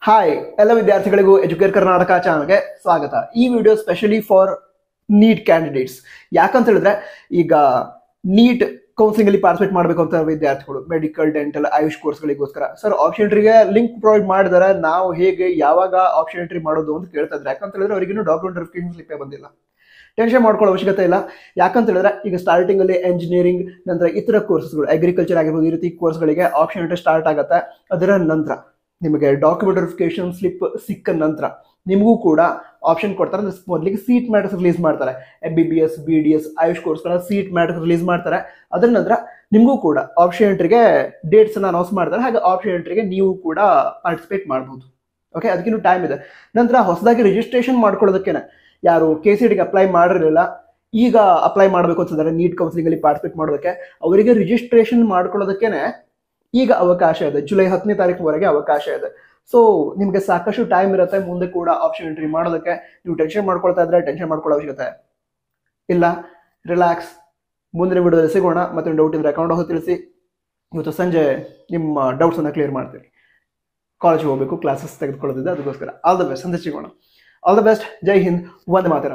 Hi ಎಲ್ಲ ವಿದ್ಯಾರ್ಥಿಗಳಿಗೂ Educare Karnataka ಚಾನಲ್ಗೆ ಸ್ವಾಗತ. ಈ video specially for neat candidates. ಯಾಕಂತ ಹೇಳಿದ್ರೆ ಈಗ ನೀಟ್ ಕೌನ್ಸಿಲಿಂಗ್ ಅಲ್ಲಿ ಪಾರ್ಟಿಸಿಪೇಟ್ ಮಾಡಬೇಕು ಅಂತ ವಿದ್ಯಾರ್ಥಿಗಳು ಮೆಡಿಕಲ್, ಡೆಂಟಲ್, ಆಯುಷ್ ಕೋರ್ಸ್ಗಳಿಗೋಸ್ಕರ ಸರ್ ಆಪ್ಷನ್ ಎಂಟ್ರಿಗೆ ಲಿಂಕ್ ಪ್ರೊವೈಡ್ ಮಾಡಿದಾರೆ. ನಾವು ಹೇಗೆ ಯಾವಾಗ ಆಪ್ಷನ್ ಎಂಟ್ರಿ ಮಾಡೋದು ಅಂತ ಕೇಳ್ತಾ ಇದ್ರೆ, ಯಾಕಂತ ಹೇಳಿದ್ರೆ ಅವ್ರಿಗಿನ್ನೂ ಡಾಕ್ಯುಮೆಂಟ್ ವೆರಿಫಿಕೇಶನ್ ಸ್ಲಿಪ್ಪೇ ಬಂದಿಲ್ಲ. ಟೆನ್ಷನ್ ಮಾಡ್ಕೊಳ್ಳೋ ಅವಶ್ಯಕತೆ ಇಲ್ಲ. ಯಾಕಂತ ಹೇಳಿದ್ರೆ ಈಗ ಸ್ಟಾರ್ಟಿಂಗ್ ಅಲ್ಲಿ ಎಂಜಿನಿಯರಿಂಗ್ ನಂತರ ಇತರ ಕೋರ್ಸ್ಗಳು, ಅಗ್ರಿಕಲ್ಚರ್ ಆಗಿರ್ಬೋದು, ಈ ರೀತಿ ಕೋರ್ಸ್ಗಳಿಗೆ ಆಪ್ಷನ್ ಎಂಟ್ರಿ ಸ್ಟಾರ್ಟ್ ಆಗುತ್ತೆ. ಅದರ ನಂತರ ನಿಮಗೆ ಡಾಕ್ಯುಮೆಂಟ್ ವೆರಿಫಿಕೇಶನ್ ಸ್ಲಿಪ್ ಸಿಕ್ಕ ನಂತರ ನಿಮಗೂ ಕೂಡ ಆಪ್ಷನ್ ಕೊಡ್ತಾರೆ. ಅಂದ್ರೆ ಮೊದಲಿಗೆ ಸೀಟ್ ಮ್ಯಾಟ್ರಿಕ್ಸ್ ರಿಲೀಸ್ ಮಾಡ್ತಾರೆ. MBBS, BDS, ಆಯುಷ್ ಕೋರ್ಸ್ಗಳ ಸೀಟ್ ಮ್ಯಾಟ್ರಿಕ್ಸ್ ರಿಲೀಸ್ ಮಾಡ್ತಾರೆ. ಅದರ ನಂತರ ನಿಮಗೂ ಕೂಡ ಆಪ್ಷನ್ ಎಂಟ್ರಿಗೆ ಡೇಟ್ಸ್ ಅನ್ನ ಅನೌನ್ಸ್ ಮಾಡ್ತಾರೆ. ಹಾಗೆ ಆಪ್ಷನ್ ಎಂಟ್ರಿಗೆ ನೀವು ಕೂಡ ಪಾರ್ಟಿಸಿಪೇಟ್ ಮಾಡಬಹುದು. ಓಕೆ, ಅದಕ್ಕಿನ್ನೂ ಟೈಮ್ ಇದೆ. ನಂತರ ಹೊಸದಾಗಿ ರಿಜಿಸ್ಟ್ರೇಷನ್ ಮಾಡ್ಕೊಳ್ಳೋದಕ್ಕೇನೆ ಯಾರು KCETಗೆ ಅಪ್ಲೈ ಮಾಡಿರಲಿಲ್ಲ, ಈಗ ಅಪ್ಲೈ ಮಾಡಬೇಕು ಅಂತಂದ್ರೆ ನೀಟ್ ಕೌನ್ಸಿಲಿಂಗ್ ಅಲ್ಲಿ ಪಾರ್ಟಿಸಿಪೇಟ್ ಮಾಡೋದಕ್ಕೆ, ಅವರಿಗೆ ರಿಜಿಸ್ಟ್ರೇಷನ್ ಮಾಡ್ಕೊಳ್ಳೋದಕ್ಕೇನೆ ಈಗ ಅವಕಾಶ ಇದೆ. ಜುಲೈ 10ನೇ ತಾರೀಕುವರೆಗೆ ಅವಕಾಶ ಇದೆ. ಸೊ ನಿಮಗೆ ಸಾಕಷ್ಟು ಟೈಮ್ ಇರುತ್ತೆ ಮುಂದೆ ಕೂಡ ಆಪ್ಷನ್ ಎಂಟ್ರಿ ಮಾಡೋದಕ್ಕೆ. ನೀವು ಟೆನ್ಷನ್ ಮಾಡ್ಕೊಳ್ತಾ ಇದ್ರೆ ಟೆನ್ಷನ್ ಮಾಡ್ಕೊಳ್ಳೋ ಅವಶ್ಯಕತೆ ಇಲ್ಲ. ರಿಲ್ಯಾಕ್ಸ್. ಮುಂದಿನ ವಿಡಿಯೋದಲ್ಲಿ ಸಿಗೋಣ. ಮತ್ತೆ ಡೌಟ್ ಇದ್ರೆ ಅಕೌಂಟ್ ಹೋಗಿ ತಿಳಿಸಿ. ಇವತ್ತು ಸಂಜೆ ನಿಮ್ಮ ಡೌಟ್ಸ್ ಅನ್ನ ಕ್ಲಿಯರ್ ಮಾಡ್ತೀನಿ. ಕಾಲೇಜ್ ಹೋಗಬೇಕು, ಕ್ಲಾಸಸ್ ತೆಗೆದುಕೊಳ್ಳೋದಿದೆ, ಅದಕ್ಕೋಸ್ಕರ ಆಲ್ ದ ಬೆಸ್ಟ್. ಸಂಜೆ ಸಿಗೋಣ. All the best. ಜೈ ಹಿಂದ್. ವಂದೇ ಮಾತರಂ.